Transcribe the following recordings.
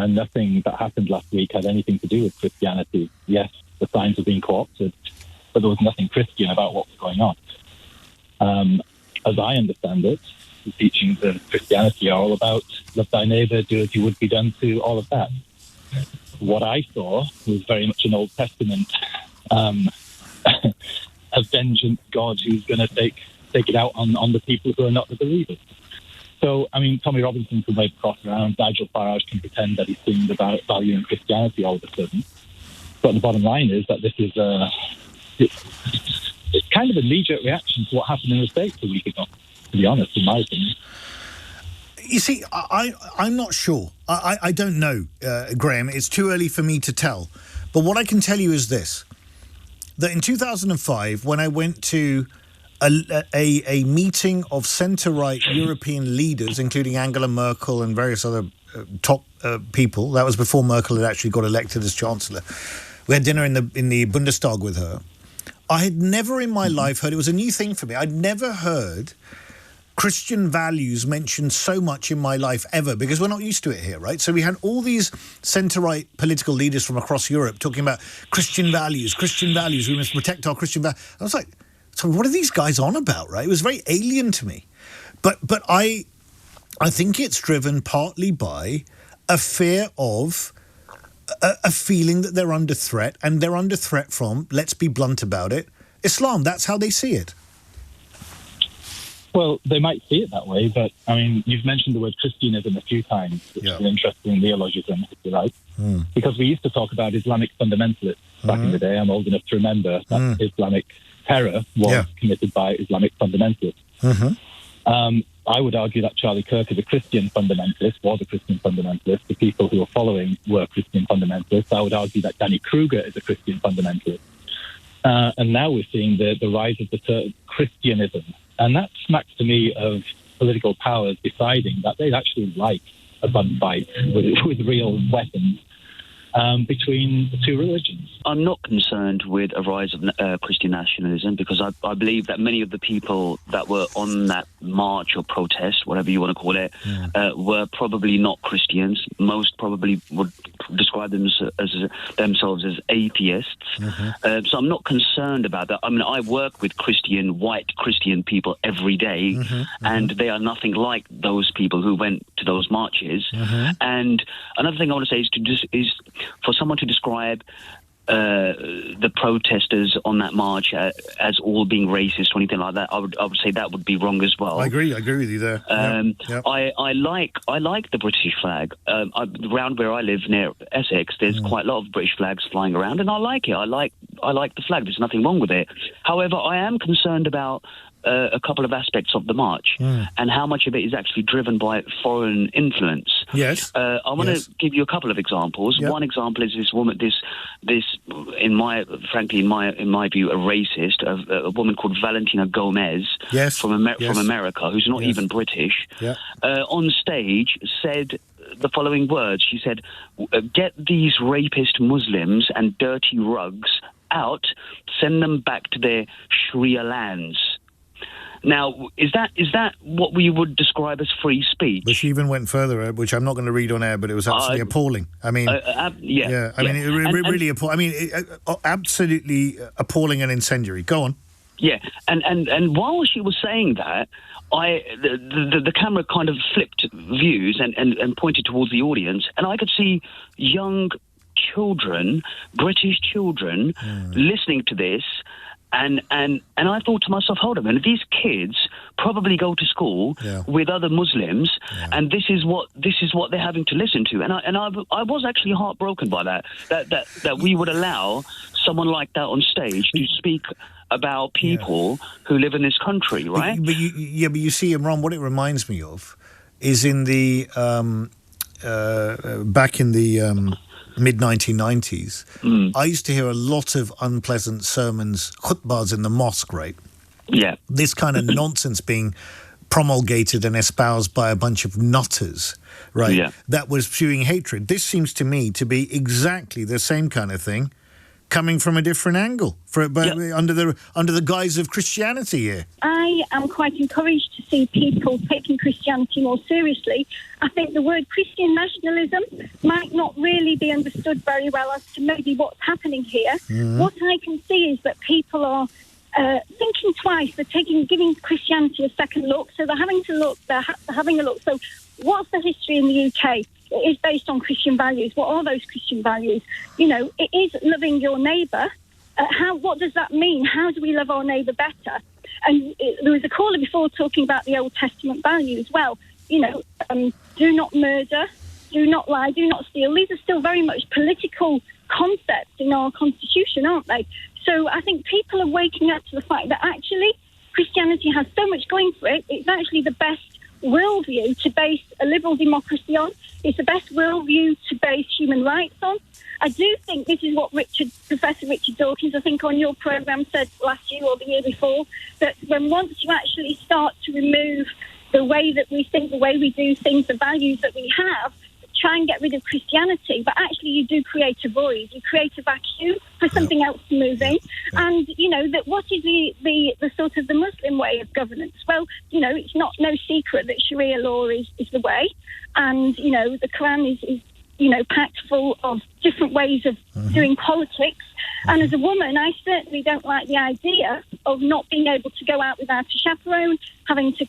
Nothing that happened last week had anything to do with Christianity. Yes, the signs were being co-opted, but there was nothing Christian about what was going on. As I understand it, the teachings of Christianity are all about love thy neighbour, do as you would be done to, all of that. What I saw was very much an Old Testament, a vengeance God who's going to take it out on the people who are not the believers. So, I mean, Tommy Robinson can wave the cross around, Nigel Farage can pretend that he's singing about valuing Christianity all of a sudden. But the bottom line is that this is it's kind of a knee-jerk reaction to what happened in the States a week ago, to be honest, in my opinion. You see, I'm not sure. I don't know, Graham. It's too early for me to tell. But what I can tell you is this, that in 2005, when I went to a meeting of centre-right European leaders, including Angela Merkel and various other top people, that was before Merkel had actually got elected as Chancellor. We had dinner in the Bundestag with her. I had never in my life heard, it was a new thing for me, I'd never heard Christian values mentioned so much in my life ever, because we're not used to it here, right? So we had all these centre-right political leaders from across Europe talking about Christian values, we must protect our Christian values. I was like, so what are these guys on about, right? It was very alien to me. But I think it's driven partly by a fear of a feeling that they're under threat, and they're under threat from, let's be blunt about it, Islam. That's how they see it. Well, they might see it that way, but, I mean, you've mentioned the word Christianism a few times, which is an interesting neologism, if you like, because we used to talk about Islamic fundamentalists back in the day. I'm old enough to remember that Islamic terror was committed by Islamic fundamentalists. I would argue that Charlie Kirk is a Christian fundamentalist, was a Christian fundamentalist. The people who are following were Christian fundamentalists. I would argue that Danny Kruger is a Christian fundamentalist. And now we're seeing the rise of the term Christianism. And that smacks to me of political powers deciding that they'd actually like a bun fight with real weapons between the two religions. I'm not concerned with a rise of Christian nationalism, because I believe that many of the people that were on that march or protest, whatever you want to call it, were probably not Christians. Most probably would describe themselves as atheists. So I'm not concerned about that. I mean, I work with white Christian people every day, and they are nothing like those people who went to those marches. And another thing I want to say is for someone to describe the protesters on that march as all being racist or anything like that, I would say that would be wrong as well. I agree with you there. I like the British flag. Around where I live near Essex, there's quite a lot of British flags flying around, and I like it. I like the flag. There's nothing wrong with it. However, I am concerned about a couple of aspects of the march and how much of it is actually driven by foreign influence. Yes. I want to give you a couple of examples. One example is this woman, this in my view, a racist, a woman called Valentina Gomez from America, who's not even British, on stage said the following words. She said, "Get these rapist Muslims and dirty rugs out, send them back to their Sharia lands." Now, is that what we would describe as free speech? But she even went further, which I'm not going to read on air, but it was absolutely appalling. I mean, really appalling. I mean, absolutely appalling and incendiary. Go on. Yeah, and while she was saying that, the camera kind of flipped views and pointed towards the audience, and I could see young children, British children, listening to this. And I thought to myself, hold on a minute, these kids probably go to school with other Muslims, and this is what they're having to listen to. And I was actually heartbroken by that we would allow someone like that on stage to speak about people who live in this country, right? But you see, Imran, what it reminds me of is in the back in the mid-1990s, I used to hear a lot of unpleasant sermons, khutbahs in the mosque, right? Yeah. This kind of nonsense being promulgated and espoused by a bunch of nutters, right? That was spewing hatred. This seems to me to be exactly the same kind of thing coming from a different angle, under the guise of Christianity here. I am quite encouraged to see people taking Christianity more seriously. I think the word Christian nationalism might not really be understood very well as to maybe what's happening here. Mm-hmm. What I can see is that people are thinking twice. They're giving Christianity a second look. So they're having a look. So what's the history in the UK? It is based on Christian values. What are those Christian values? It is loving your neighbour. What does that mean? How do we love our neighbour better? And there was a caller before talking about the Old Testament values. Well, do not murder, do not lie, do not steal. These are still very much political concepts in our constitution, aren't they? So I think people are waking up to the fact that actually Christianity has so much going for it. It's actually the best worldview to base a liberal democracy on. It's the best worldview to base human rights on. I do think this is what Professor Richard Dawkins, I think on your programme, said last year or the year before, that once you actually start to remove the way that we think, the way we do things, the values that we have, try and get rid of Christianity, but actually you do create a void. You create a vacuum for something else to move in. And, that what is the sort of the Muslim way of governance? Well, it's no secret that Sharia law is the way. And, the Quran is packed full of different ways of doing politics. And as a woman, I certainly don't like the idea of not being able to go out without a chaperone, having to,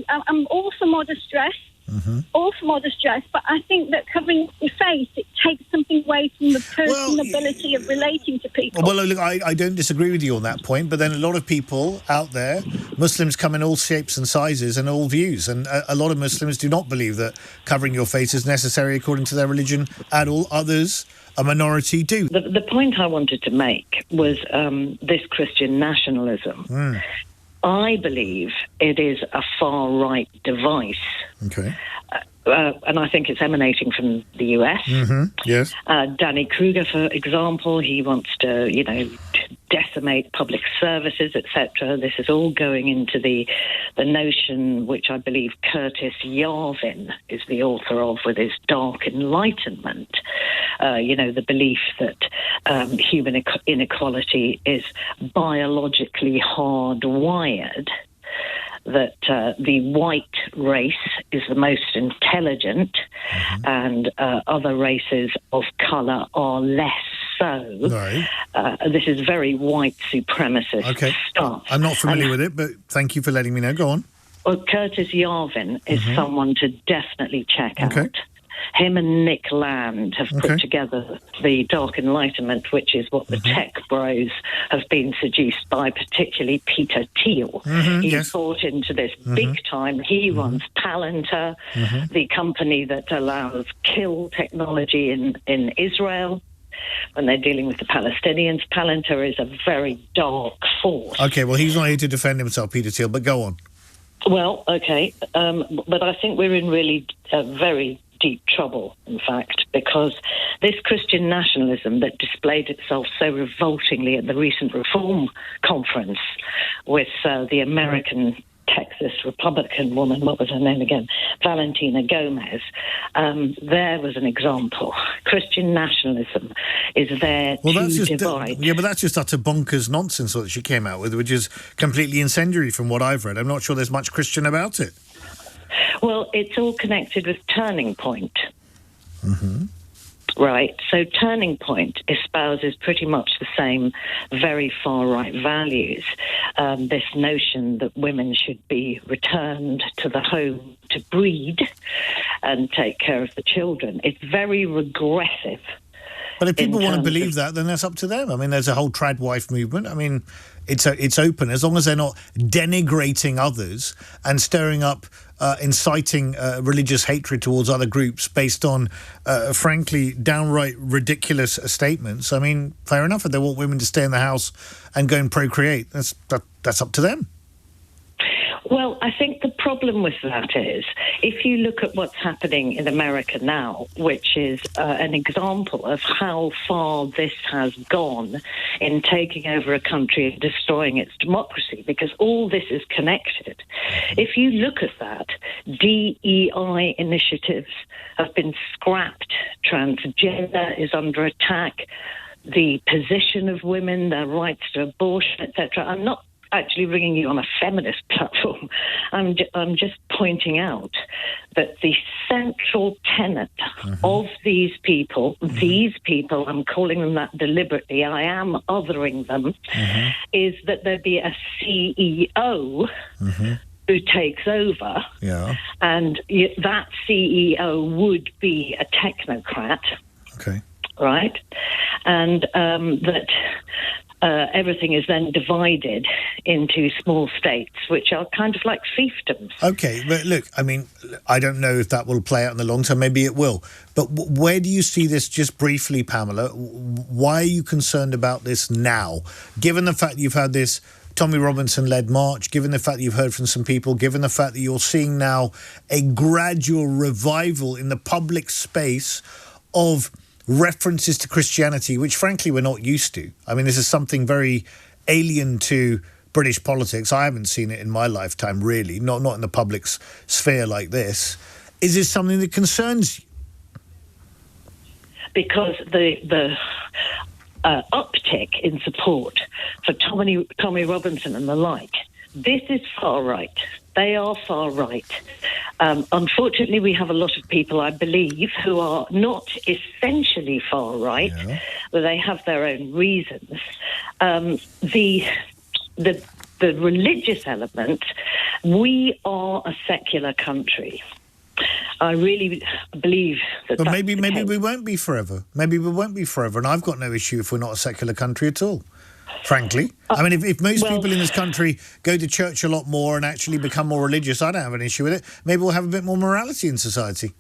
I'm all for modest dress. Mm-hmm. All for modest dress, but I think that covering your face, it takes something away from the personability of relating to people. Well, look, I don't disagree with you on that point, but then a lot of people out there, Muslims come in all shapes and sizes and all views, and a lot of Muslims do not believe that covering your face is necessary according to their religion at all. Others, a minority, do. The point I wanted to make was this Christian nationalism. I believe it is a far-right device. Okay. And I think it's emanating from the US. Mm-hmm. Yes. Danny Kruger, for example, he wants to, decimate public services, etc. This is all going into the notion, which I believe Curtis Yarvin is the author of with his Dark Enlightenment. The belief that human inequality is biologically hardwired, that the white race is the most intelligent, and other races of colour are less so. Right. This is very white supremacist stuff. I'm not familiar with it, but thank you for letting me know. Go on. Well, Curtis Yarvin is someone to definitely check out. Him and Nick Land have put together the Dark Enlightenment, which is what the tech bros have been seduced by, particularly Peter Thiel. He's bought into this big time. He runs Palantir, the company that allows kill technology in Israel. When they're dealing with the Palestinians, Palantir is a very dark force. Okay, well, he's not here to defend himself, Peter Thiel, but go on. Well, okay, but I think we're in really very deep trouble, in fact, because this Christian nationalism that displayed itself so revoltingly at the recent Reform Conference with the American Texas Republican woman, what was her name again? Valentina Gomez. There was an example. Christian nationalism is there to divide. Yeah, but that's just utter bonkers nonsense that she came out with, which is completely incendiary from what I've read. I'm not sure there's much Christian about it. Well, it's all connected with Turning Point. Right, so Turning Point espouses pretty much the same very far-right values. This notion that women should be returned to the home to breed and take care of the children. It's very regressive. But if people want to believe that, then that's up to them. I mean, there's a whole trad wife movement. I mean, it's open, as long as they're not denigrating others and stirring up, inciting religious hatred towards other groups based on, frankly, downright ridiculous statements. I mean, fair enough. If they want women to stay in the house and go and procreate, that's up to them. Well, I think the problem with that is, if you look at what's happening in America now, which is an example of how far this has gone in taking over a country and destroying its democracy, because all this is connected. If you look at that, DEI initiatives have been scrapped. Transgender is under attack. the position of women, their rights to abortion, etc. I'm not actually ringing you on a feminist platform. I'm just pointing out that the central tenet of these people, I'm calling them that deliberately, I am othering them, is that there be a CEO who takes over, and that CEO would be a technocrat. Okay. Right? And that everything is then divided into small states, which are kind of like fiefdoms. Okay, but look, I mean, I don't know if that will play out in the long term. Maybe it will. But where do you see this, just briefly, Pamela? Why are you concerned about this now? Given the fact that you've had this Tommy Robinson-led march, given the fact that you've heard from some people, given the fact that you're seeing now a gradual revival in the public space of references to Christianity, which frankly we're not used to. I mean, this is something very alien to British politics. I haven't seen it in my lifetime, really, not in the public sphere like this. Is this something that concerns you? Because the uptick in support for Tommy Robinson and the like, this is far right. They are far right. Unfortunately, we have a lot of people, I believe, who are not essentially far right, but they have their own reasons. The religious element, we are a secular country. I really believe that. But maybe we won't be forever. Maybe we won't be forever, and I've got no issue if we're not a secular country at all. Frankly, I mean, if most people in this country go to church a lot more and actually become more religious, I don't have an issue with it. Maybe we'll have a bit more morality in society.